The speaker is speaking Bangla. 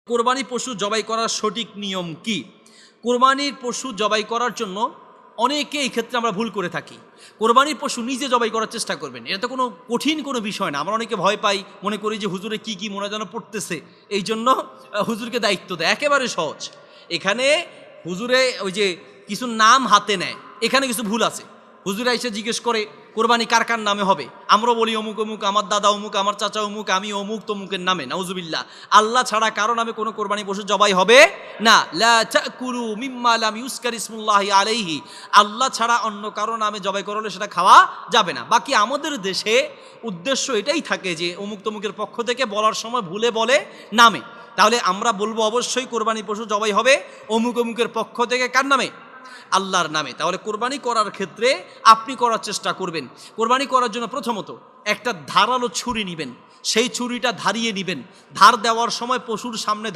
কোরবানি পশু জবাই করার সঠিক নিয়ম কি? কোরবানির পশু জবাই করার জন্য অনেকে এই ক্ষেত্রে আমরা ভুল করে থাকি। কোরবানির পশু নিজে জবাই করার চেষ্টা করবেন, এটা তো কোনো কঠিন কোনো বিষয় না। আমরা অনেকে ভয় পাই, মনে করি যে হুজুরে কি কি মোনাজানো পড়তেছে, এই জন্য হুজুরকে দায়িত্ব দেয়। একেবারে সহজ। এখানে হুজুরে ওই যে কিছু নাম হাতে নেয়, এখানে কিছু ভুল আছে। হুজুরা এসে জিজ্ঞেস করে কোরবানি কার কার নামে হবে, আমরা বলি অমুক অমুক, আমার দাদা অমুক, আমার চাচা অমুক, আমি অমুক তমুকের নামে। নাউজুবিল্লাহ। আল্লাহ ছাড়া কারো নামে কোনো কোরবানি পশু জবাই হবে না। লা তাকুলু মিম্মা লাম ইউজকার ইসমুল্লাহি আলাইহি, আল্লাহ ছাড়া অন্য কারো নামে জবাই করলে সেটা খাওয়া যাবে না। বাকি আমাদের দেশে উদ্দেশ্য এটাই থাকে যে অমুক তমুকের পক্ষ থেকে বলার সময় ভুলে বলে নামে, তাহলে আমরা বলবো অবশ্যই কোরবানি পশু জবাই হবে অমুক অমুকের পক্ষ থেকে। কার নামে? আল্লাহর নামে। তাহলে কোরবানি করার ক্ষেত্রে আপনি করার চেষ্টা করবেন, কোরবানি করার জন্য প্রথমত একটা ধারালো ছুরি নেবেন, সেই ছুরিটা ধারিয়ে নেবেন। ধার দেওয়ার সময় পশুর সামনে